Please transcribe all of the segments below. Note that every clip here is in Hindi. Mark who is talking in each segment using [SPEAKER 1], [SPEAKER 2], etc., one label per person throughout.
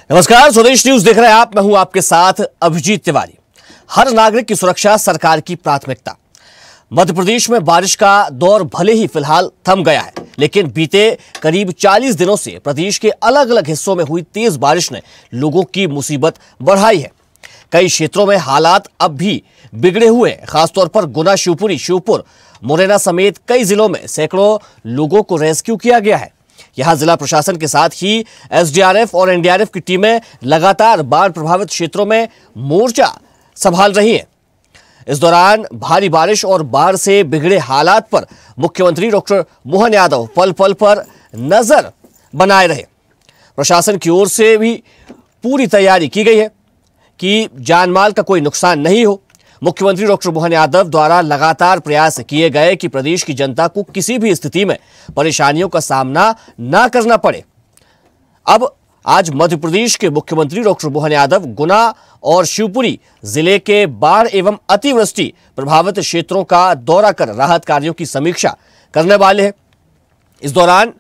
[SPEAKER 1] नमस्कार, स्वदेश न्यूज देख रहे हैं आप। मैं हूं आपके साथ अभिजीत तिवारी। हर नागरिक की सुरक्षा सरकार की प्राथमिकता। मध्य प्रदेश में बारिश का दौर भले ही फिलहाल थम गया है, लेकिन बीते करीब 40 दिनों से प्रदेश के अलग अलग हिस्सों में हुई तेज बारिश ने लोगों की मुसीबत बढ़ाई है। कई क्षेत्रों में हालात अब भी बिगड़े हुए हैं। खासतौर पर गुना, शिवपुरी, श्योपुर, मुरैना समेत कई जिलों में सैकड़ों लोगों को रेस्क्यू किया गया है। यहां जिला प्रशासन के साथ ही एसडीआरएफ और एनडीआरएफ की टीमें लगातार बाढ़ प्रभावित क्षेत्रों में मोर्चा संभाल रही हैं। इस दौरान भारी बारिश और बाढ़ से बिगड़े हालात पर मुख्यमंत्री डॉक्टर मोहन यादव पल पल पर नजर बनाए रहे। प्रशासन की ओर से भी पूरी तैयारी की गई है कि जानमाल का कोई नुकसान नहीं हो। मुख्यमंत्री डॉक्टर मोहन यादव द्वारा लगातार प्रयास किए गए कि प्रदेश की जनता को किसी भी स्थिति में परेशानियों का सामना न करना पड़े। अब आज मध्य प्रदेश के मुख्यमंत्री डॉक्टर मोहन यादव गुना और शिवपुरी जिले के बाढ़ एवं अतिवृष्टि प्रभावित क्षेत्रों का दौरा कर राहत कार्यों की समीक्षा करने वाले हैं। इस दौरान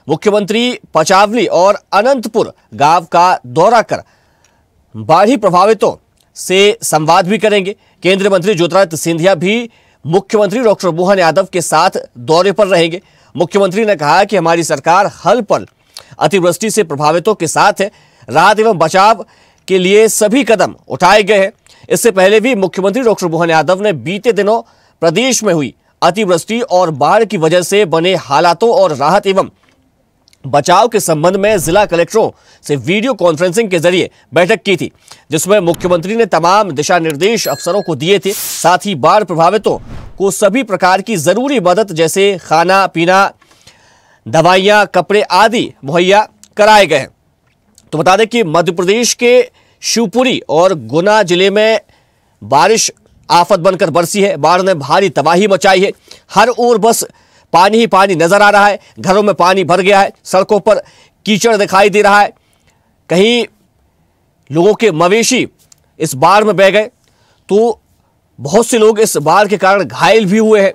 [SPEAKER 1] मुख्यमंत्री पचावली और अनंतपुर गांव का दौरा कर बाढ़ी प्रभावितों से संवाद भी करेंगे। केंद्रीय मंत्री ज्योतिरादित्य सिंधिया भी मुख्यमंत्री डॉक्टर मोहन यादव के साथ दौरे पर रहेंगे। मुख्यमंत्री ने कहा कि हमारी सरकार हर पल अतिवृष्टि से प्रभावितों के साथ है। राहत एवं बचाव के लिए सभी कदम उठाए गए हैं। इससे पहले भी मुख्यमंत्री डॉक्टर मोहन यादव ने बीते दिनों प्रदेश में हुई अतिवृष्टि और बाढ़ की वजह से बने हालातों और राहत एवं बचाव के संबंध में जिला कलेक्टरों से वीडियो कॉन्फ्रेंसिंग के जरिए बैठक की थी, जिसमें मुख्यमंत्री ने तमाम दिशा निर्देश अफसरों को दिए थे। साथ ही बाढ़ प्रभावितों को सभी प्रकार की जरूरी मदद जैसे खाना पीना, दवाइयां, कपड़े आदि मुहैया कराए गए हैं। तो बता दें कि मध्य प्रदेश के शिवपुरी और गुना जिले में बारिश आफत बनकर बरसी है। बाढ़ ने भारी तबाही मचाई है। हर ओर बस पानी ही पानी नजर आ रहा है। घरों में पानी भर गया है। सड़कों पर कीचड़ दिखाई दे रहा है। कहीं लोगों के मवेशी इस बाढ़ में बह गए, तो बहुत से लोग इस बाढ़ के कारण घायल भी हुए हैं।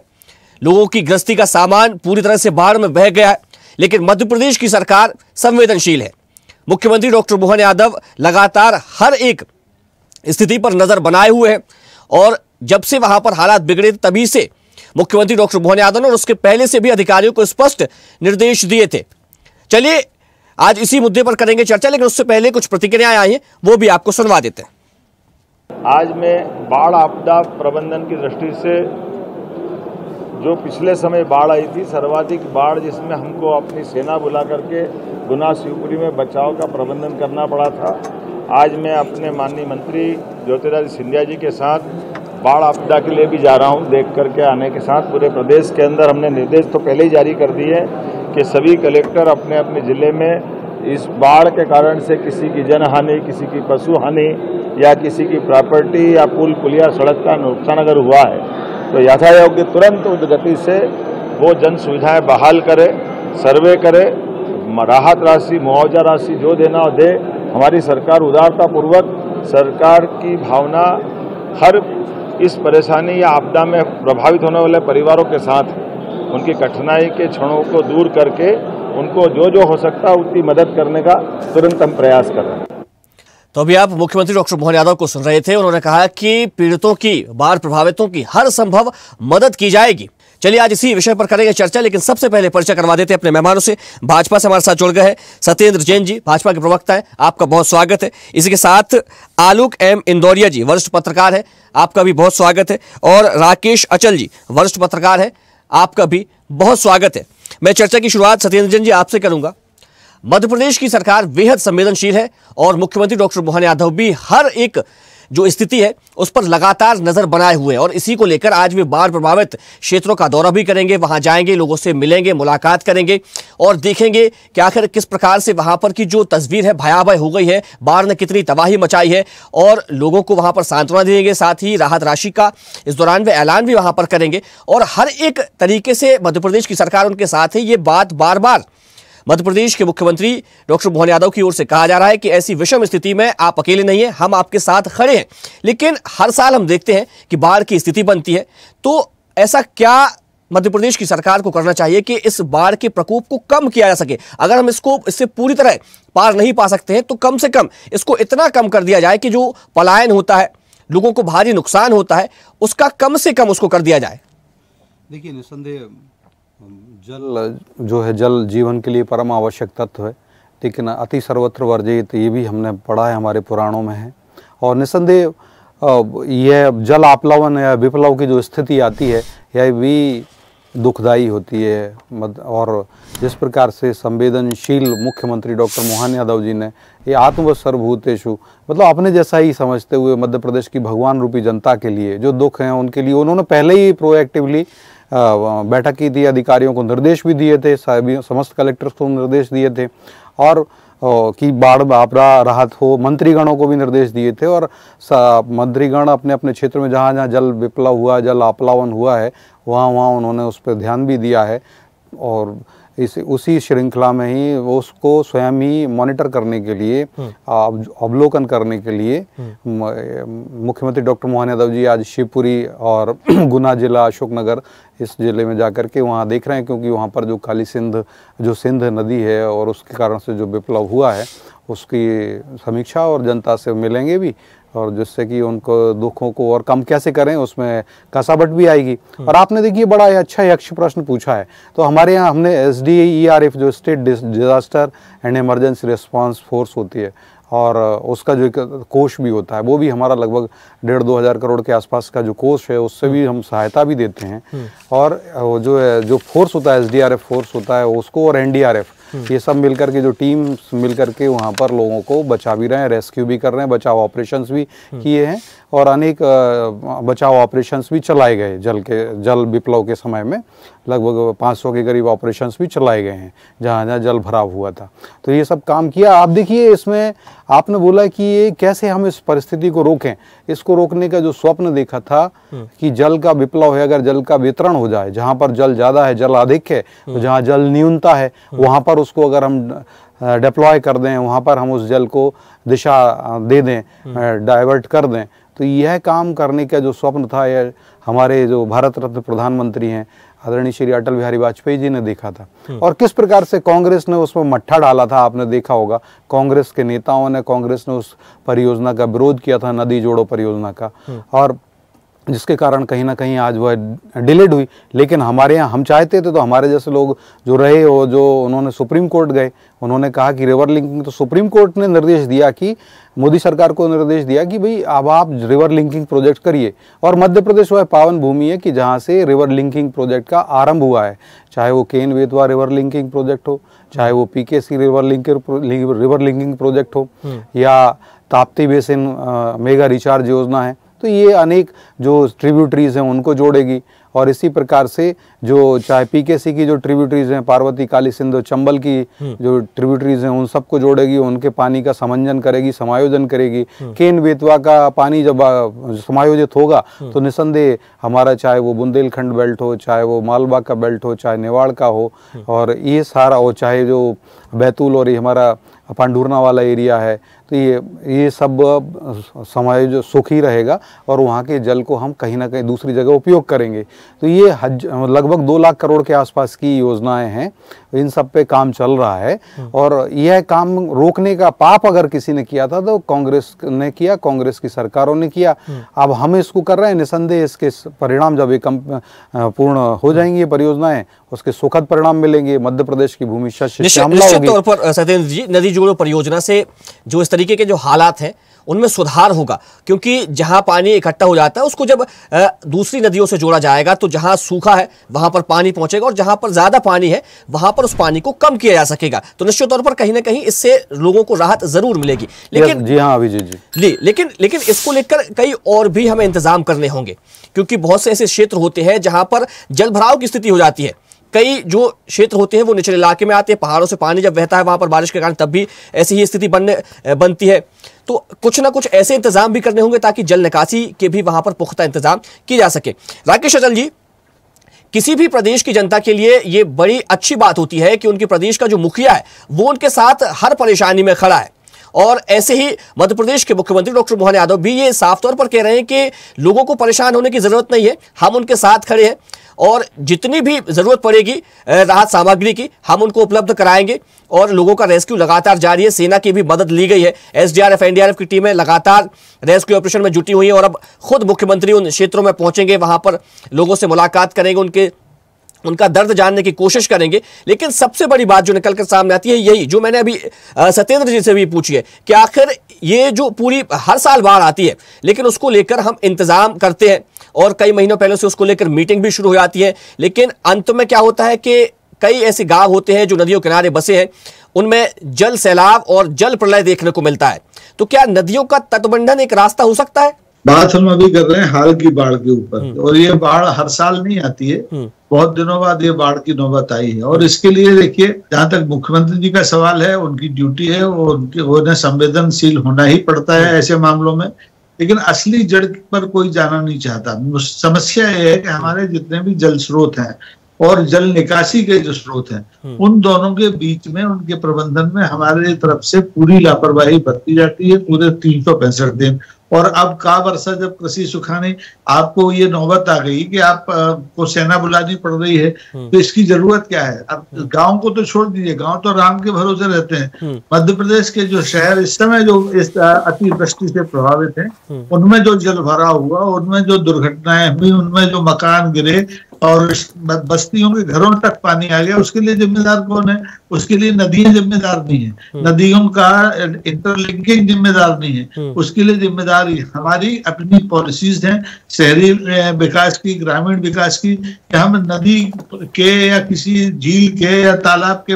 [SPEAKER 1] लोगों की गृहस्थी का सामान पूरी तरह से बाढ़ में बह गया है। लेकिन मध्य प्रदेश की सरकार संवेदनशील है। मुख्यमंत्री डॉक्टर मोहन यादव लगातार हर एक स्थिति पर नजर बनाए हुए हैं और जब से वहां पर हालात बिगड़े तभी से मुख्यमंत्री डॉक्टर मोहन यादव ने और उसके पहले से भी अधिकारियों को स्पष्ट निर्देश दिए थे। चलिए आज इसी मुद्दे पर करेंगे चर्चा, लेकिन उससे पहले कुछ प्रतिक्रियाएं आई हैं, वो भी आपको सुनवा देते हैं।
[SPEAKER 2] आज मैं बाढ़ आपदा प्रबंधन की दृष्टि से जो पिछले समय बाढ़ आई थी, सर्वाधिक बाढ़ जिसमें हमको अपनी सेना बुला करके गुना शिवपुरी में बचाव का प्रबंधन करना पड़ा था, आज मैं अपने माननीय मंत्री ज्योतिरादित्य सिंधिया जी के साथ बाढ़ आपदा के लिए भी जा रहा हूं। देख करके आने के साथ पूरे प्रदेश के अंदर हमने निर्देश तो पहले ही जारी कर दिए कि सभी कलेक्टर अपने अपने ज़िले में इस बाढ़ के कारण से किसी की जनहानि, किसी की पशु हानि या किसी की प्रॉपर्टी या पुल पुलिया सड़क का नुकसान अगर हुआ है तो यथायोग्य तुरंत उस गति से वो जन सुविधाएँ बहाल करे, सर्वे करे, राहत राशि, मुआवजा राशि जो देना हो दे। हमारी सरकार उदारतापूर्वक सरकार की भावना हर इस परेशानी या आपदा में प्रभावित होने वाले परिवारों के साथ उनकी कठिनाई के क्षणों को दूर करके उनको जो जो हो सकता है उतनी मदद करने का तुरंत हम प्रयास कर रहे हैं।
[SPEAKER 1] तो अभी आप मुख्यमंत्री डॉक्टर मोहन यादव को सुन रहे थे। उन्होंने कहा कि पीड़ितों की, बाढ़ प्रभावितों की हर संभव मदद की जाएगी। चलिए आज इसी विषय पर करेंगे चर्चा, लेकिन सबसे पहले परिचय करवा देते हैं अपने मेहमानों से। भाजपा से हमारे साथ जुड़ गए हैं सत्येंद्र जैन जी, भाजपा के प्रवक्ता हैं, आपका बहुत स्वागत है। इसी के साथ आलोक एम इंदौरिया जी, वरिष्ठ पत्रकार है, आपका भी बहुत स्वागत है। और राकेश अचल जी, वरिष्ठ पत्रकार है, आपका भी बहुत स्वागत है। मैं चर्चा की शुरुआत सत्येंद्र जैन जी आपसे करूंगा। मध्य प्रदेश की सरकार बेहद संवेदनशील है और मुख्यमंत्री डॉक्टर मोहन यादव भी हर एक जो स्थिति है उस पर लगातार नजर बनाए हुए हैं और इसी को लेकर आज भी बाढ़ प्रभावित क्षेत्रों का दौरा भी करेंगे। वहां जाएंगे, लोगों से मिलेंगे, मुलाकात करेंगे और देखेंगे कि आखिर किस प्रकार से वहां पर की जो तस्वीर है भयावह हो गई है, बाढ़ ने कितनी तबाही मचाई है और लोगों को वहां पर सांत्वना देंगे। साथ ही राहत राशि का इस दौरान वे ऐलान भी वहां पर करेंगे और हर एक तरीके से मध्य प्रदेश की सरकार उनके साथ है। ये बात बार बार मध्य प्रदेश के मुख्यमंत्री डॉक्टर मोहन यादव की ओर से कहा जा रहा है कि ऐसी विषम स्थिति में आप अकेले नहीं हैं, हम आपके साथ खड़े हैं। लेकिन हर साल हम देखते हैं कि बाढ़ की स्थिति बनती है, तो ऐसा क्या मध्य प्रदेश की सरकार को करना चाहिए कि इस बाढ़ के प्रकोप को कम किया जा सके। अगर हम इससे पूरी तरह पार नहीं पा सकते हैं तो कम से कम इसको इतना कम कर दिया जाए कि जो पलायन होता है, लोगों को भारी नुकसान होता है, उसका कम से कम उसको कर दिया जाए।
[SPEAKER 3] देखिए, निस्संदेह जल जो है, जल जीवन के लिए परम आवश्यक तत्व है, लेकिन अति सर्वत्र वर्जित, ये भी हमने पढ़ा है, हमारे पुराणों में है। और निस्संदेह यह जल आप्लावन या विप्लव की जो स्थिति आती है, यह भी दुखदाई होती है। और जिस प्रकार से संवेदनशील मुख्यमंत्री डॉक्टर मोहन यादव जी ने ये आत्मवत् सर्वभूतेषु, मतलब अपने जैसा ही समझते हुए मध्य प्रदेश की भगवान रूपी जनता के लिए जो दुख हैं उनके लिए उन्होंने पहले ही प्रोएक्टिवली बैठक की थी, अधिकारियों को निर्देश भी दिए थे, समस्त कलेक्टर्स को निर्देश दिए थे और कि बाढ़ आपदा राहत हो, मंत्रीगणों को भी निर्देश दिए थे। और मंत्रीगण अपने अपने क्षेत्र में जहाँ जहाँ जल विप्लव हुआ, जल आप्लावन हुआ है, वहाँ वहाँ उन्होंने उस पर ध्यान भी दिया है। और उसी श्रृंखला में ही उसको स्वयं ही मॉनिटर करने के लिए, अवलोकन करने के लिए मुख्यमंत्री डॉक्टर मोहन यादव जी आज शिवपुरी और गुना जिला, अशोकनगर इस जिले में जाकर के वहाँ देख रहे हैं, क्योंकि वहाँ पर जो काली सिंध, जो सिंध नदी है और उसके कारण से जो विप्लव हुआ है उसकी समीक्षा और जनता से मिलेंगे भी, और जिससे कि उनको दुखों को और कम कैसे करें उसमें कसावट भी आएगी। और आपने देखिए बड़ा अच्छा यक्ष प्रश्न पूछा है, तो हमारे यहाँ हमने SDERF जो state disaster and emergency response force होती है, और उसका जो एक कोष भी होता है, वो भी हमारा लगभग 1.5-2 हज़ार करोड़ के आसपास का जो कोष है, उससे भी हम सहायता भी देते हैं। और जो है, जो फोर्स होता है, SDRF फोर्स होता है उसको, और NDRF, ये सब मिलकर के जो टीम मिलकर के वहाँ पर लोगों को बचा भी रहे हैं, रेस्क्यू भी कर रहे हैं, बचाव ऑपरेशंस भी किए हैं, और अनेक बचाव ऑपरेशंस भी चलाए गए। जल विप्लव के समय में लगभग 500 के करीब ऑपरेशंस भी चलाए गए हैं जहाँ जहाँ जल भराव हुआ था। तो ये सब काम किया। आप देखिए, इसमें आपने बोला कि ये कैसे हम इस परिस्थिति को रोकें। इसको रोकने का जो स्वप्न देखा था कि जल का विप्लव है, अगर जल का वितरण हो जाए, जहाँ पर जल ज़्यादा है, जल अधिक है, तो जहाँ जल न्यूनता है वहाँ पर उसको अगर हम डिप्लॉय कर दें, वहाँ पर हम उस जल को दिशा दे दें, डाइवर्ट कर दें, तो यह काम करने का जो स्वप्न था, यह हमारे जो भारत रत्न प्रधानमंत्री हैं आदरणीय श्री अटल बिहारी वाजपेयी जी ने देखा था। और किस प्रकार से कांग्रेस ने उसमें मट्ठा डाला था, आपने देखा होगा। कांग्रेस के नेताओं ने, कांग्रेस ने उस परियोजना का विरोध किया था, नदी जोड़ो परियोजना का, और जिसके कारण कहीं ना कहीं आज वह डिलेड हुई। लेकिन हमारे यहाँ हम चाहते थे, तो हमारे जैसे लोग जो रहे हो, जो उन्होंने सुप्रीम कोर्ट गए, उन्होंने कहा कि रिवर लिंकिंग, तो सुप्रीम कोर्ट ने निर्देश दिया कि मोदी सरकार को निर्देश दिया कि भाई अब आप रिवर लिंकिंग प्रोजेक्ट करिए। और मध्य प्रदेश वह पावन भूमि है कि जहाँ से रिवर लिंकिंग प्रोजेक्ट का आरंभ हुआ है, चाहे वो Ken Betwa river linking project हो, चाहे वो PKC रिवर लिंकिंग प्रोजेक्ट हो, या ताप्ती बेसिन मेगा रिचार्ज योजना है। तो ये अनेक जो ट्रिब्यूटरीज हैं उनको जोड़ेगी। और इसी प्रकार से जो चाहे PKC की जो ट्रिब्यूटरीज हैं, पार्वती, काली सिंध, चंबल की जो ट्रिब्यूटरीज हैं, उन सबको जोड़ेगी, उनके पानी का समंजन करेगी, समायोजन करेगी। केन बेतवा का पानी जब समायोजित होगा तो निस्संदेह हमारा, चाहे वो बुंदेलखंड बेल्ट हो, चाहे वो मालवा का बेल्ट हो, चाहे नेवाड़ का हो, और ये सारा, और चाहे जो बैतूल और ये हमारा पांडुरना वाला एरिया है, तो ये सब समायोजन सुखी रहेगा, और वहाँ के जल को हम कहीं ना कहीं दूसरी जगह उपयोग करेंगे। तो ये लगभग 2 लाख करोड़ के आसपास की योजनाएं हैं, इन सब पे काम चल रहा है। और यह काम रोकने का पाप अगर किसी ने किया था तो कांग्रेस ने किया, कांग्रेस की सरकारों ने किया। अब हम इसको कर रहे हैं। निस्संदेह इसके परिणाम जब एक पूर्ण हो जाएंगी परियोजनाएं, उसके सुखद परिणाम मिलेंगे। मध्य प्रदेश की भूमि
[SPEAKER 1] निश्चित तौर पर सत्येंद्र जी, नदी जोड़ो परियोजना से जो इस तरीके के जो हालात हैं उनमें सुधार होगा, क्योंकि जहां पानी इकट्ठा हो जाता है उसको जब दूसरी नदियों से जोड़ा जाएगा तो जहां सूखा है वहां पर पानी पहुंचेगा, और जहां पर ज्यादा पानी है वहां पर उस पानी को कम किया जा सकेगा। तो निश्चित तौर पर कहीं ना कहीं इससे लोगों को राहत जरूर मिलेगी। लेकिन
[SPEAKER 3] जी हाँ अभिजीत जी,
[SPEAKER 1] लेकिन इसको लेकर कई और भी हमें इंतजाम करने होंगे, क्योंकि बहुत से ऐसे क्षेत्र होते हैं जहां पर जल भराव की स्थिति हो जाती है। कई जो क्षेत्र होते हैं वो निचले इलाके में आते हैं, पहाड़ों से पानी जब बहता है वहां पर बारिश के कारण तब भी ऐसी ही स्थिति बनती है। तो कुछ ना कुछ ऐसे इंतजाम भी करने होंगे ताकि जल निकासी के भी वहां पर पुख्ता इंतजाम किए जा सके। राकेश अचल जी, किसी भी प्रदेश की जनता के लिए ये बड़ी अच्छी बात होती है कि उनके प्रदेश का जो मुखिया है वो उनके साथ हर परेशानी में खड़ा है, और ऐसे ही मध्य प्रदेश के मुख्यमंत्री डॉक्टर मोहन यादव भी ये साफ तौर पर कह रहे हैं कि लोगों को परेशान होने की जरूरत नहीं है, हम उनके साथ खड़े हैं और जितनी भी जरूरत पड़ेगी राहत सामग्री की हम उनको उपलब्ध कराएंगे। और लोगों का रेस्क्यू लगातार जारी है, सेना की भी मदद ली गई है, एसडीआरएफ एनडीआरएफ की टीमें लगातार रेस्क्यू ऑपरेशन में जुटी हुई है और अब खुद मुख्यमंत्री उन क्षेत्रों में पहुंचेंगे, वहां पर लोगों से मुलाकात करेंगे, उनका दर्द जानने की कोशिश करेंगे। लेकिन सबसे बड़ी बात जो निकल कर सामने आती है यही जो मैंने अभी सत्येंद्र जी से भी पूछी है कि आखिर ये जो पूरी हर साल बाढ़ आती है लेकिन उसको लेकर हम इंतजाम करते हैं और कई महीनों पहले से उसको लेकर मीटिंग भी शुरू हो जाती है, लेकिन अंत में क्या होता है कि कई ऐसे गांव होते हैं जो नदियों किनारे बसे हैं, उनमें जल सैलाब और जल प्रलय देखने को मिलता है। तो क्या नदियों का तटबंधन एक रास्ता हो सकता है?
[SPEAKER 4] बात हम अभी कर रहे हैं हाल की बाढ़ के ऊपर, और ये बाढ़ हर साल नहीं आती है, बहुत दिनों बाद ये बाढ़ की नौबत आई है। और इसके लिए देखिए, जहां तक मुख्यमंत्री जी का सवाल है, उनकी ड्यूटी है, उन्हें संवेदनशील होना ही पड़ता है ऐसे मामलों में, लेकिन असली जड़ पर कोई जाना नहीं चाहता। समस्या ये है कि हमारे जितने भी जल स्रोत हैं और जल निकासी के जो स्रोत हैं, उन दोनों के बीच में उनके प्रबंधन में हमारे तरफ से पूरी लापरवाही बरती जाती है पूरे 365 दिन। और अब का वर्षा जब कृषि सुखाने, आपको ये नौबत आ गई कि आप को सेना बुलानी पड़ रही है, तो इसकी जरूरत क्या है? अब गांव को तो छोड़ दीजिए, गांव तो राम के भरोसे रहते हैं। मध्य प्रदेश के जो शहर इस समय जो इस अतिवृष्टि से प्रभावित हैं, उनमें जो जल भरा हुआ, उनमें जो दुर्घटनाएं हुई, उनमें जो मकान गिरे और बस्तियों के घरों तक पानी आ गया, उसके लिए जिम्मेदार कौन है? उसके लिए नदियां जिम्मेदार नहीं है, नदियों का इंटरलिंकिंग जिम्मेदार नहीं है, उसके लिए जिम्मेदार हमारी अपनी पॉलिसीज हैं शहरी विकास की, ग्रामीण विकास की, कि हम नदी के या किसी झील के या तालाब के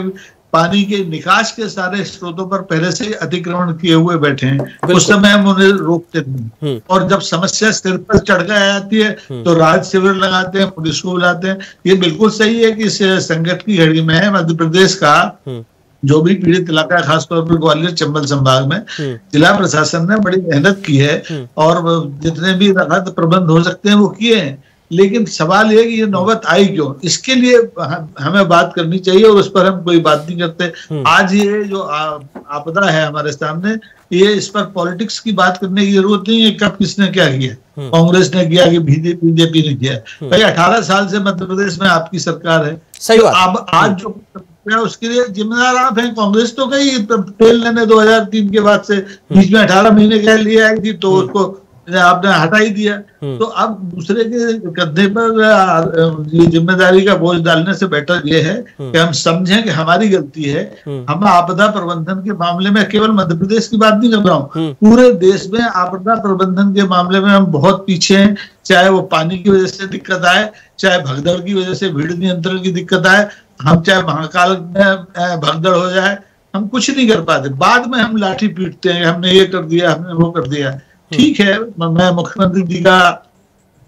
[SPEAKER 4] पानी के निकास के सारे स्रोतों पर पहले से अतिक्रमण किए हुए बैठे हैं। उस समय हम उन्हें रोकते नहीं, और जब समस्या सिर पर चढ़ कर आ जाती है तो राहत शिविर लगाते हैं, पुलिस को बुलाते हैं। ये बिल्कुल सही है कि इस संकट की घड़ी में मध्य प्रदेश का जो भी पीड़ित इलाका है, खासतौर पर ग्वालियर चंबल संभाग में जिला प्रशासन ने बड़ी मेहनत की है और जितने भी राहत प्रबंध हो सकते हैं वो किए हैं। लेकिन सवाल ये कि ये नौबत आई क्यों, इसके लिए हमें बात करनी चाहिए और उस पर हम कोई बात नहीं करते। आज ये जो आपदा है हमारे सामने, ये इस पर पॉलिटिक्स की बात करने की जरूरत नहीं है। कब किसने क्या किया, कांग्रेस ने किया कि बीजेपी ने किया? भाई 18 साल से मध्य प्रदेश में आपकी सरकार है, सही बात। अब आज जो उसके लिए जिम्मेदार आप हैं। कांग्रेस तो कहीं तेल लेने 2003 के बाद से बीच में 18 महीने के लिए आई थी, तो उसको आपने हटा ही दिया। तो अब दूसरे के कंधे पर ये जिम्मेदारी का बोझ डालने से बेटर ये है कि हम समझें कि हमारी गलती है। हम आपदा प्रबंधन के मामले में केवल मध्य प्रदेश की बात नहीं कर रहा हूँ, पूरे देश में आपदा प्रबंधन के मामले में हम बहुत पीछे हैं। चाहे वो पानी की वजह से दिक्कत आए, चाहे भगदड़ की वजह से भीड़ नियंत्रण की दिक्कत आए, हम चाहे महाकाल में भगदड़ हो जाए, हम कुछ नहीं कर पाते। बाद में हम लाठी पीटते हैं, हमने ये कर दिया, हमने वो कर दिया। ठीक है, मैं मुख्यमंत्री जी का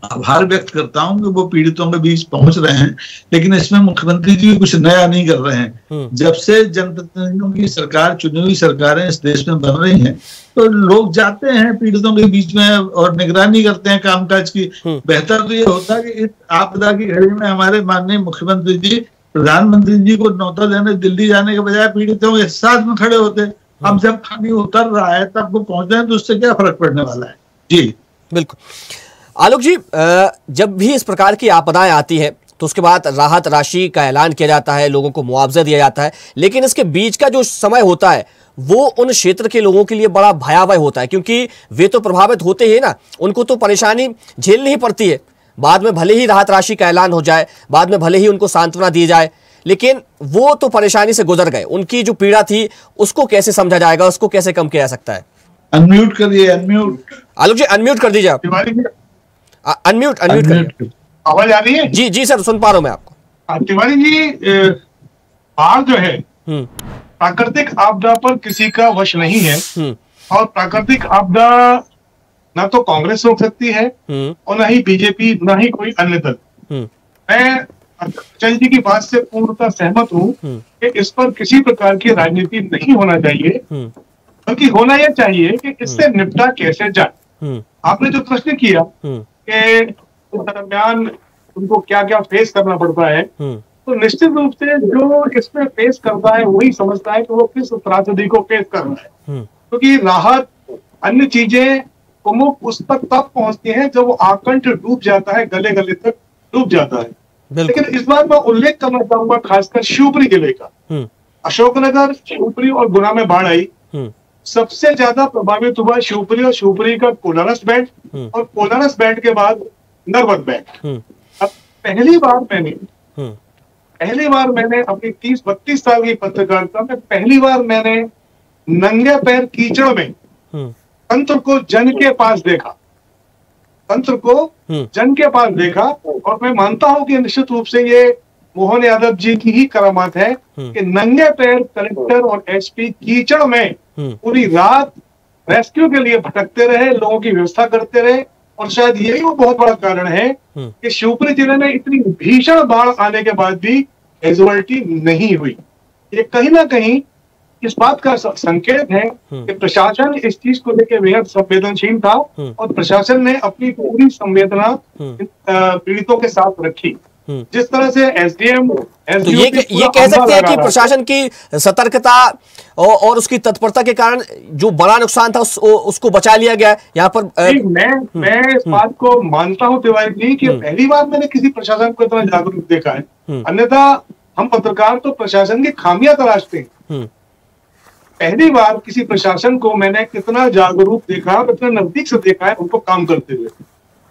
[SPEAKER 4] आभार व्यक्त करता हूं कि वो पीड़ितों के बीच पहुंच रहे हैं, लेकिन इसमें मुख्यमंत्री जी कुछ नया नहीं कर रहे हैं। जब से जनप्रतिनिधियों की सरकार, चुनी हुई सरकारें इस देश में बन रही हैं, तो लोग जाते हैं पीड़ितों के बीच में और निगरानी करते हैं कामकाज की। बेहतर तो ये होता है कि इस आपदा की घड़ी में हमारे माननीय मुख्यमंत्री जी प्रधानमंत्री जी को न्योता देने दिल्ली जाने के बजाय पीड़ितों के साथ में खड़े होते। अब जब पानी उतर रहा है तब वो पहुंच रहे हैं, तो उससे क्या फर्क पड़ने वाला है? जी
[SPEAKER 1] बिल्कुल। आलोक जी, जब भी इस प्रकार की आपदाएं आती है तो उसके बाद राहत राशि का ऐलान किया जाता है, लोगों को मुआवजा दिया जाता है, लेकिन इसके बीच का जो समय होता है वो उन क्षेत्र के लोगों के लिए बड़ा भयावह होता है, क्योंकि वे तो प्रभावित होते ही ना, उनको तो परेशानी झेलनी ही पड़ती है। बाद में भले ही राहत राशि का ऐलान हो जाए, बाद में भले ही उनको सांत्वना दी जाए, लेकिन वो तो परेशानी से गुजर गए। उनकी जो पीड़ा थी उसको कैसे समझा जाएगा, उसको कैसे कम किया जा सकता है?
[SPEAKER 4] अनम्यूट करिए, अनम्यूट।
[SPEAKER 1] आलोक जी अनम्यूट कर दीजिए आप। अनम्यूट करिए।
[SPEAKER 5] आवाज आ रही है?
[SPEAKER 1] जी जी सर, सुन पा रहा हूं मैं आपको।
[SPEAKER 5] तिवारी जी, बाढ़ जो है प्राकृतिक आपदा पर किसी का वश नहीं है, और प्राकृतिक आपदा ना तो कांग्रेस रोक सकती है और ना ही बीजेपी, ना ही कोई अन्य दल। मैं अचल जी की बात से पूर्णतः सहमत हूँ कि इस पर किसी प्रकार की राजनीति नहीं होना चाहिए, बल्कि होना यह चाहिए कि इससे निपटा कैसे जाए। आपने जो प्रश्न किया कि उस दरमियान उनको क्या क्या फेस करना पड़ता है, तो निश्चित रूप से जो इसमें फेस करता है वही समझता है कि वो किस त्रासदी को फेस कर रहा है। क्योंकि राहत अन्य चीजें प्रमुख उस तक तब पहुंचती हैं जब वो आकंठ डूब जाता है, गले गले तक डूब जाता है। लेकिन इस बार मैं उल्लेख करना चाहूंगा खासकर शिवपुरी जिले का। अशोकनगर, शिवपुरी और गुना में बाढ़ आई। सबसे ज्यादा प्रभावित हुआ शिवपुरी और शिवपुरी का कोलारस बैंड, और कोलारस बैंड के बाद नरवत बैंड। अब पहली बार मैंने अपनी 30-32 साल की पत्रकारिता में पहली बार मैंने नंगे पैर कीचड़ में तंत्र को जन के पास देखा, और मैं मानता हूं कि निश्चित रूप से ये मोहन यादव जी की ही करामात है कि नंगे पैर कलेक्टर और एसपी कीचड़ में पूरी रात रेस्क्यू के लिए भटकते रहे, लोगों की व्यवस्था करते रहे। और शायद यही वो बहुत बड़ा कारण है कि शिवपुरी जिले में इतनी भीषण बाढ़ आने के बाद भी कैजुअलिटी नहीं हुई। ये कहीं ना कहीं इस बात का संकेत है कि प्रशासन इस चीज को लेकर बेहद संवेदनशील था, और प्रशासन ने अपनी पूरी संवेदना पीड़ितों के साथ रखी। जिस तरह से एसडीएम
[SPEAKER 1] तो ये कह सकते हैं कि प्रशासन की सतर्कता और उसकी तत्परता के कारण जो बड़ा नुकसान था उसको बचा लिया गया। यहाँ पर
[SPEAKER 5] मैं इस बात को मानता हूँ तिवारी जी कि पहली बार मैंने किसी प्रशासन को इतना जागरूक देखा है। अन्यथा हम पत्रकार तो प्रशासन की खामियां तलाशते हैं। पहली बार किसी प्रशासन को मैंने कितना जागरूक देखा, इतना नजदीक से देखा है उनको काम करते हुए।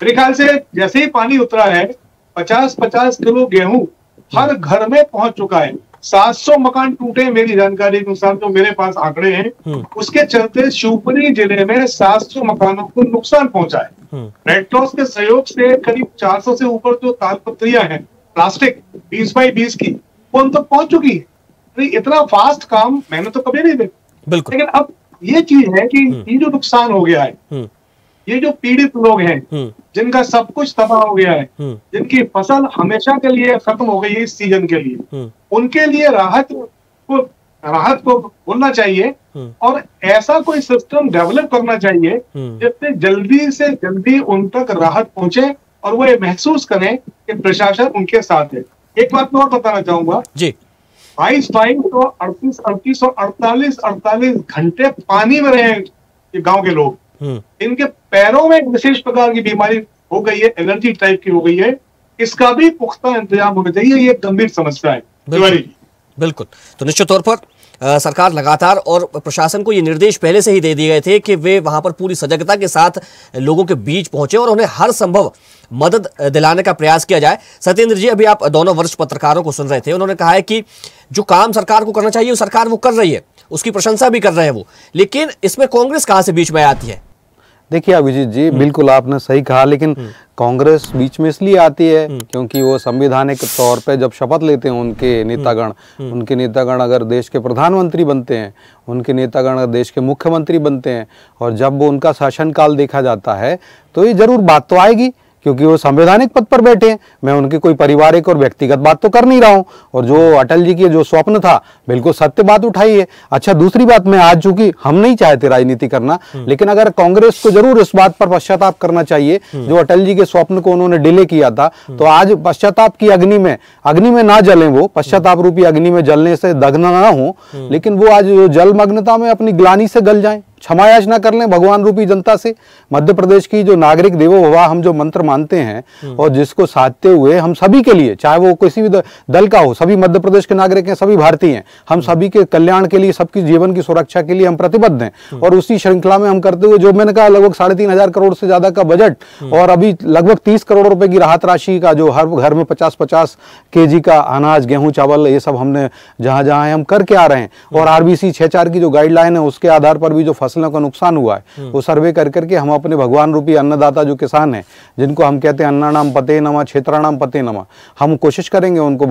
[SPEAKER 5] मेरे ख्याल से जैसे ही पानी उतरा है 50-50 किलो गेहूं हर घर में पहुंच चुका है। 700 मकान टूटे, मेरी जानकारी के अनुसार जो मेरे पास आंकड़े हैं, उसके चलते शिवपुरी जिले में 700 मकानों को नुकसान पहुंचा है। रेड क्रॉस के सहयोग से करीब 400 से ऊपर जो तालपत्रियां हैं प्लास्टिक 20 बाई 20 की, वो उन तक पहुंच चुकी है। इतना फास्ट काम मैंने तो कभी नहीं देखा। लेकिन अब ये चीज है कि ये जो नुकसान हो गया है, ये जो पीड़ित लोग हैं जिनका सब कुछ तबाह हो गया है, जिनकी फसल हमेशा के लिए खत्म हो गई है इस सीजन के लिए, उनके लिए राहत को बोलना चाहिए, और ऐसा कोई सिस्टम डेवलप करना चाहिए जिससे जल्दी से जल्दी उन तक राहत पहुंचे और वो ये महसूस करें कि प्रशासन उनके साथ है। एक बात मैं और बताना चाहूंगा जी, 22 और 48 घंटे पानी में रहे ये गांव के लोग। इनके पैरों में एक विशेष प्रकार की बीमारी हो गई है, एलर्जी टाइप की हो गई है। इसका भी पुख्ता इंतजाम होना चाहिए, ये एक गंभीर समस्या है।
[SPEAKER 1] बिल्कुल। तो निश्चित तौर पर सरकार लगातार और प्रशासन को ये निर्देश पहले से ही दे दिए गए थे कि वे वहां पर पूरी सजगता के साथ लोगों के बीच पहुंचे और उन्हें हर संभव मदद दिलाने का प्रयास किया जाए। सत्येंद्र जी, अभी आप दोनों वरिष्ठ पत्रकारों को सुन रहे थे, उन्होंने कहा है कि जो काम सरकार को करना चाहिए वो सरकार वो कर रही है, उसकी प्रशंसा भी कर रहे हैं वो, लेकिन इसमें कांग्रेस कहां से बीच में आती है?
[SPEAKER 3] देखिए अभिजीत जी, बिल्कुल आपने सही कहा, लेकिन कांग्रेस बीच में इसलिए आती है क्योंकि वो संवैधानिक तौर पे जब शपथ लेते हैं उनके नेतागण अगर देश के प्रधानमंत्री बनते हैं, उनके नेतागण अगर देश के मुख्यमंत्री बनते हैं, और जब वो उनका शासनकाल देखा जाता है तो ये जरूर बात तो आएगी, क्योंकि वो संवैधानिक पद पर बैठे हैं। मैं उनकी कोई पारिवारिक और व्यक्तिगत बात तो कर नहीं रहा हूं, और जो अटल जी की जो स्वप्न था बिल्कुल सत्य बात उठाई है। अच्छा, दूसरी बात, मैं आज चूंकि हम नहीं चाहते राजनीति करना, लेकिन अगर कांग्रेस को जरूर इस बात पर पश्चाताप करना चाहिए जो अटल जी के स्वप्न को उन्होंने डिले किया था, तो आज पश्चाताप की अग्नि में ना जलें, वो पश्चाताप रूपी अग्नि में जलने से दग्ध ना हो, लेकिन वो आज जलमग्नता में अपनी ग्लानि से गल जाएं, क्षमा याचना कर लें भगवान रूपी जनता से। मध्य प्रदेश की जो नागरिक देवो भव हम जो मंत्र मानते हैं और जिसको साधते हुए हम सभी के लिए, चाहे वो किसी भी दल का हो, सभी मध्य प्रदेश के नागरिक हैं, सभी भारतीय हैं, हम सभी के कल्याण के लिए, सबकी जीवन की सुरक्षा के लिए हम प्रतिबद्ध हैं। और उसी श्रृंखला में हम करते हुए जो मैंने कहा लगभग 3,500 करोड़ से ज्यादा का बजट और अभी लगभग 30 करोड़ रुपए की राहत राशि का, जो हर घर में 50-50 kg का अनाज, गेहूं, चावल, ये सब हमने जहां जहां हम करके आ रहे हैं। और RBC 6-4 की जो गाइडलाइन है उसके आधार पर भी जो फसलों का नुकसान हुआ है वो सर्वे कर करके हम अपने भगवान रूपी अन्नदाता जो किसान हैं, जिनको हम कहते हैं अन्नानाम पते नमः, क्षेत्राणाम पते नमः, हम कोशिश करेंगे उनको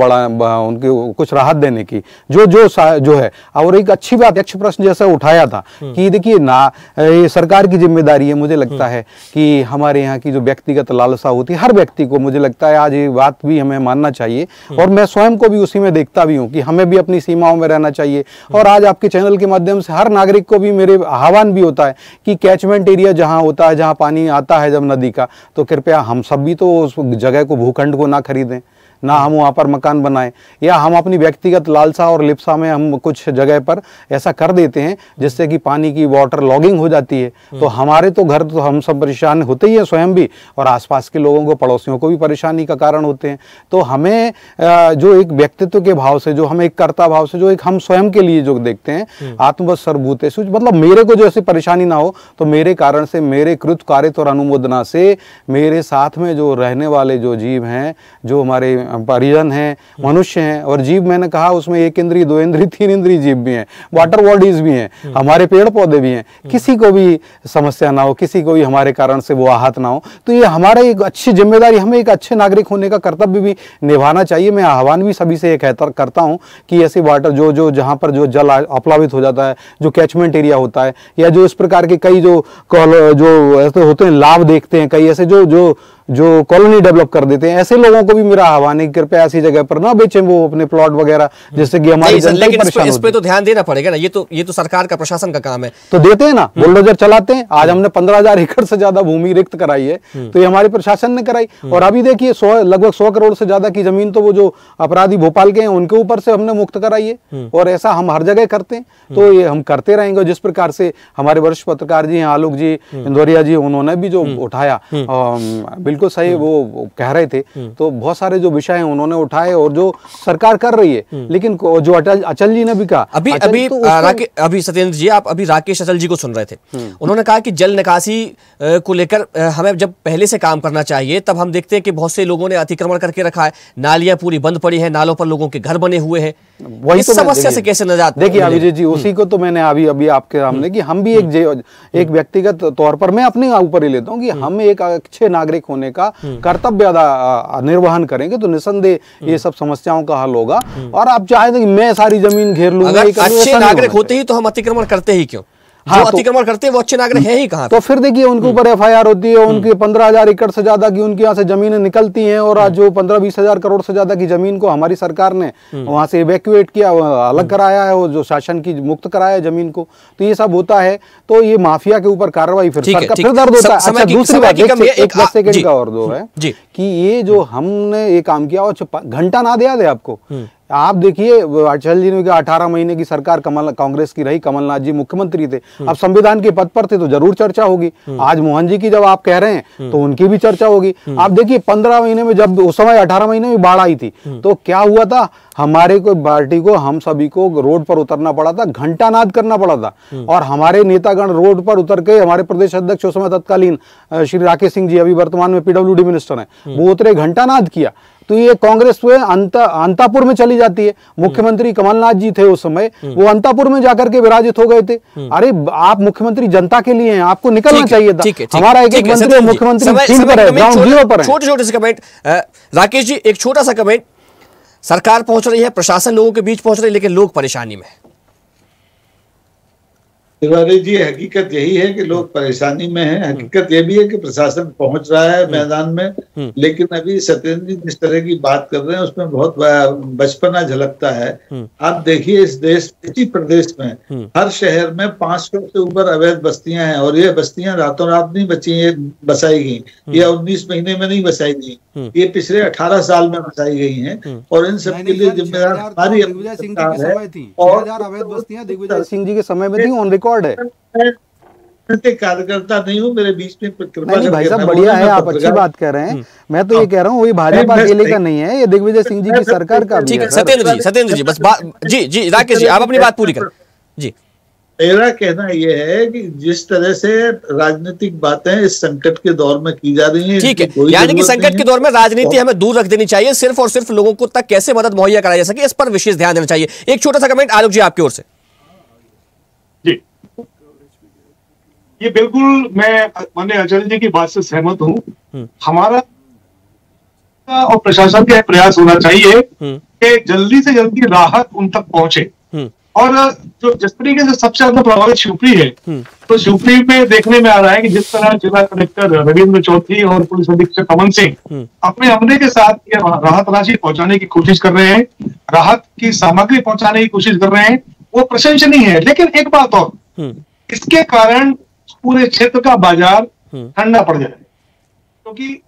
[SPEAKER 3] उनके कुछ राहत देने की जो है। और एक अच्छी बात, यक्ष प्रश्न जैसा उठाया था कि देखिए ना, ये सरकार की जिम्मेदारी है, मुझे लगता है कि हमारे यहाँ की जो व्यक्तिगत लालसा होती है हर व्यक्ति को, मुझे लगता है आज ये बात भी हमें मानना चाहिए, और मैं स्वयं को भी उसी में देखता भी हूँ कि हमें भी अपनी सीमाओं में रहना चाहिए। और आज आपके चैनल के माध्यम से हर नागरिक को भी मेरे आह्वान भी होता है कि कैचमेंट एरिया जहां होता है, जहां पानी आता है जब नदी का, तो कृपया हम सब भी तो उस जगह को, भूखंड को ना खरीदें। ना हम वहाँ पर मकान बनाएं, या हम अपनी व्यक्तिगत लालसा और लिप्सा में हम कुछ जगह पर ऐसा कर देते हैं जिससे कि पानी की वाटर लॉगिंग हो जाती है। तो हमारे तो घर तो हम सब परेशान होते ही हैं स्वयं भी, और आसपास के लोगों को, पड़ोसियों को भी परेशानी का कारण होते हैं। तो हमें जो एक व्यक्तित्व के भाव से, जो हम एक कर्ता भाव से, जो एक हम स्वयं के लिए जो देखते हैं, आत्मवत् सर्वभूतेषु, मतलब मेरे को जो ऐसी परेशानी ना हो, तो मेरे कारण से, मेरे कृत कारित और अनुमोदना से मेरे साथ में जो रहने वाले जो जीव हैं, जो हमारे परिजन हैं, मनुष्य हैं, और जीव मैंने कहा उसमें 1 इंद्रिय 2 इंद्रिय 3 इंद्रिय जीव भी हैं, वाटर बॉडीज भी हैं, हमारे पेड़ पौधे भी हैं, किसी को भी समस्या ना हो, किसी को भी हमारे कारण से वो आहत ना हो। तो ये हमारा एक अच्छी जिम्मेदारी, हमें एक अच्छे नागरिक होने का कर्तव्य भी निभाना चाहिए। मैं आह्वान भी सभी से करता हूँ कि ऐसे वाटर जो जहाँ पर जो जल अपलावित हो जाता है, जो कैचमेंट एरिया होता है, या जो इस प्रकार के कई जो ऐसे होते हैं, लाभ देखते हैं कई ऐसे जो कॉलोनी डेवलप कर देते हैं, ऐसे लोगों को भी मेरा आह्वान है कि कृपया ऐसी जगह पर ना बेचें वो अपने प्लॉट वगैरह, जिससे कि हमारी जनता ही परेशान होती है।
[SPEAKER 1] इस पे तो ध्यान देना पड़ेगा ना, ये तो सरकार का, प्रशासन का काम है।
[SPEAKER 3] तो देते हैं ना, बुलडोजर चलाते हैं। आज हमने 15,000 एकड़ से ज्यादा भूमि रिक्त कराई है, तो ये हमारे प्रशासन ने कराई। और अभी देखिए लगभग 100 करोड़ से ज्यादा की जमीन तो वो जो अपराधी भोपाल के हैं उनके ऊपर से हमने मुक्त कराई है, और ऐसा हम हर जगह करते हैं। तो ये हम करते रहेंगे। जिस प्रकार से हमारे वरिष्ठ पत्रकार जी हैं, आलोक जी, इंदौरिया जी, उन्होंने भी जो उठाया, बिल्कुल सही वो कह रहे थे। तो बहुत सारे जो विषय हैं उन्होंने उठाए, और जो सरकार कर रही है, लेकिन जो अचल जी ने भी कहा,
[SPEAKER 1] अभी सत्येंद्र जी, आप अभी राकेश अचल जी को सुन रहे थे, उन्होंने कहा कि जल निकासी को लेकर हमें जब पहले से काम करना चाहिए, तब हम देखते हैं कि बहुत से लोगों ने अतिक्रमण करके रखा है, नालियां पूरी बंद पड़ी हैं, नालों पर लोगों के घर बने हुए हैं। वही तो समस्या से कैसे निजात?
[SPEAKER 3] देखिए अभिजीत जी, उसी को तो मैंने अभी आपके सामने कि हम भी एक व्यक्तिगत तौर पर मैं अपने ऊपर ही लेता हूँ कि हम एक अच्छे नागरिक होने का कर्तव्य निर्वहन करेंगे तो निसंदेह ये सब समस्याओं का हल होगा। और आप चाहे तो मैं सारी जमीन घेर लूंगा,
[SPEAKER 1] अगर अच्छे नागरिक होते ही तो हम अतिक्रमण करते ही क्यों? जो अतिक्रमण करते हैं वो अच्छे नागरिक हैं ही कहाँ?
[SPEAKER 3] तो फिर देखिए उनके ऊपर FIR होती है, उनकी 15,000 एकड़ से ज्यादा की उनकी यहाँ से जमीनें निकलती हैं, और आज जो 15-20 हजार करोड़ से ज्यादा की जमीन को हमारी सरकार ने वहां से इवैक्यूएट किया, अलग कराया है, और जो शासन की मुक्त कराया है जमीन को। तो ये सब होता है, तो ये माफिया के ऊपर कार्रवाई फिर दर्द होता है। अच्छा, दूसरी बात एक 10 सेकंड का और दो है कि ये जो हमने ये काम किया, और घंटा ना याद है आपको? आप देखिए अचल जी ने कहा 18 महीने की सरकार कांग्रेस की रही, कमलनाथ जी मुख्यमंत्री थे, अब संविधान के पद पर थे तो जरूर चर्चा होगी। आज मोहन जी की जब आप कह रहे हैं तो उनकी भी चर्चा होगी। आप देखिए 15 महीने में, जब उस समय 18 महीने में बाढ़ आई थी, तो क्या हुआ था? हमारे को पार्टी को, हम सभी को रोड पर उतरना पड़ा था, घंटानाद करना पड़ा था, और हमारे नेतागण रोड पर उतर के, हमारे प्रदेश अध्यक्ष उस समय तत्कालीन श्री राकेश सिंह जी, अभी वर्तमान में PWD मिनिस्टर हैं, वो उतरे, घंटानाद किया। तो ये कांग्रेस अंतापुर में चली जाती है। मुख्यमंत्री कमलनाथ जी थे उस समय, वो अंतापुर में जाकर के विराजित हो गए थे। अरे आप मुख्यमंत्री जनता के लिए हैं, आपको निकलना चाहिए था। हमारा एक मंत्री मुख्यमंत्री फील्ड पर है, ग्राउंड जीरो पर है।
[SPEAKER 1] छोटे से कमेंट राकेश जी, एक छोटा सा कमेंट। सरकार पहुंच रही है, प्रशासन लोगों के बीच पहुंच रही है, लेकिन लोग परेशानी में।
[SPEAKER 4] तिवारी जी, हकीकत यही है कि लोग परेशानी में हैं। हकीकत यह भी है कि प्रशासन पहुंच रहा है मैदान में, लेकिन अभी सत्येंद्र जी जिस तरह की बात कर रहे हैं उसमें बहुत बचपना झलकता है। आप देखिए इस देश, इसी प्रदेश में हर शहर में 500 से ऊपर अवैध बस्तियां हैं, और ये बस्तियां रातों रात नहीं बसाई गई, या 19 महीने में नहीं बसाई गई, ये पिछले 18 साल में बसाई गई हैं। और इन सब के लिए जिम्मेदार हमारी सरकार है। और
[SPEAKER 3] अवैध बस्तियां दिग्विजय सिंह जी के समय में थी, ऑन रिकॉर्ड है।
[SPEAKER 4] कार्यकर्ता नहीं हूँ, मेरे बीच में
[SPEAKER 3] नहीं भाई साहब, बढ़िया है, आप अच्छी बात कह रहे हैं। मैं तो ये कह रहा हूँ वही भाजपा अकेले का नहीं है, ये दिग्विजय सिंह जी की सरकार का भी है।
[SPEAKER 1] सत्येंद्र जी बस जी राकेश जी आप अपनी बात पूरी करें जी।
[SPEAKER 4] मेरा कहना यह है कि जिस तरह से राजनीतिक बातें इस संकट के दौर में की जा रही हैं,
[SPEAKER 1] ठीक है, यानी कि संकट के दौर में राजनीति हमें दूर रख देनी चाहिए, सिर्फ और सिर्फ लोगों को तक कैसे मदद मुहैया कराई जा सके इस पर विशेष ध्यान देना चाहिए। एक छोटा सा कमेंट आलोक जी आपकी ओर से।
[SPEAKER 5] जी, ये बिल्कुल मैं अचल जी की बात से सहमत हूँ। हमारा और प्रशासन का प्रयास होना चाहिए कि जल्दी से जल्दी राहत उन तक पहुंचे। और जो जिस तरीके से सबसे ज्यादा प्रभावित शिवपुरी है, तो शिवपुरी में देखने में आ रहा है कि जिस तरह जिला कलेक्टर रविंद्र चौधरी और पुलिस अधीक्षक अमन सिंह अपने अमले के साथ ये राहत राशि पहुंचाने की कोशिश कर रहे हैं, राहत की सामग्री पहुंचाने की कोशिश कर रहे हैं, वो प्रशंसनीय है। लेकिन एक बात और, इसके कारण पूरे क्षेत्र का बाजार ठंडा पड़ जाए, क्योंकि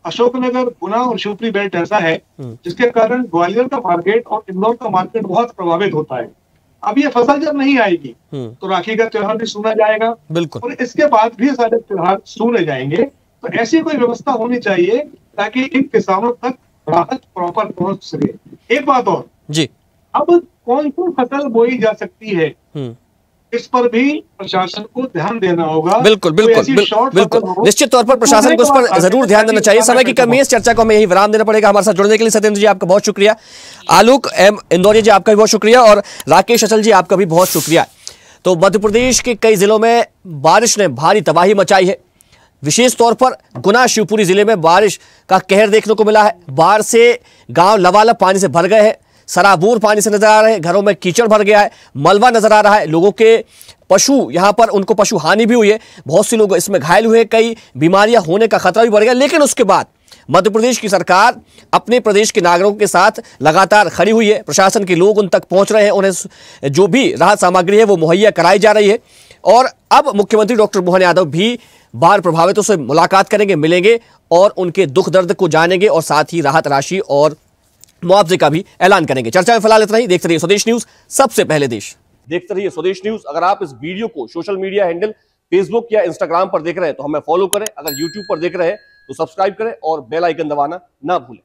[SPEAKER 5] अशोकनगर, गुना और शिवपुरी बेल्ट ऐसा है जिसके कारण ग्वालियर का मार्केट और इंदौर का मार्केट बहुत प्रभावित होता है। अब ये फसल जब नहीं आएगी तो राखी का त्योहार भी सुना जाएगा,
[SPEAKER 1] बिल्कुल,
[SPEAKER 5] और इसके बाद भी सारे त्योहार सुने जाएंगे। तो ऐसी कोई व्यवस्था होनी चाहिए ताकि इन किसानों तक राहत प्रॉपर पहुंच सके। एक बात और
[SPEAKER 1] जी,
[SPEAKER 5] अब कौन सी फसल बोई जा सकती है इस पर भी प्रशासन को ध्यान देना होगा।
[SPEAKER 1] बिल्कुल बिल्कुल बिल्कुल, निश्चित तौर पर प्रशासन को उस पर जरूर ध्यान देना चाहिए। समय की कमी है, इस चर्चा को हमें यही विराम देना पड़ेगा। हमारे साथ जुड़ने के लिए सत्येंद्र जी आपका बहुत शुक्रिया, आलोक एम इंदौरी जी आपका भी बहुत शुक्रिया, और राकेश अचल जी आपका भी बहुत शुक्रिया। तो मध्य प्रदेश के कई जिलों में बारिश ने भारी तबाही मचाई है। विशेष तौर पर गुना शिवपुरी जिले में बारिश का कहर देखने को मिला है। बाढ़ से गांव लबालब पानी से भर गए हैं, सराबूर पानी से नजर आ रहे हैं, घरों में कीचड़ भर गया है, मलबा नजर आ रहा है, लोगों के पशु यहां पर उनको पशु हानि भी हुई है, बहुत से लोग इसमें घायल हुए, कई बीमारियां होने का खतरा भी बढ़ गया। लेकिन उसके बाद मध्य प्रदेश की सरकार अपने प्रदेश के नागरिकों के साथ लगातार खड़ी हुई है। प्रशासन के लोग उन तक पहुंच रहे हैं, उन्हें जो भी राहत सामग्री है वो मुहैया कराई जा रही है। और अब मुख्यमंत्री डॉक्टर मोहन यादव भी बाढ़ प्रभावितों से मुलाकात करेंगे, मिलेंगे और उनके दुख दर्द को जानेंगे और साथ ही राहत राशि और मुआवजे का भी ऐलान करेंगे। चर्चा में फिलहाल इतना ही। देखते रहिए स्वदेश न्यूज, सबसे पहले देश। देखते रहिए स्वदेश न्यूज। अगर आप इस वीडियो को सोशल मीडिया हैंडल फेसबुक या इंस्टाग्राम पर देख रहे हैं तो हमें फॉलो करें, अगर यूट्यूब पर देख रहे हैं तो सब्सक्राइब करें और बेल आइकन दबाना ना भूलें।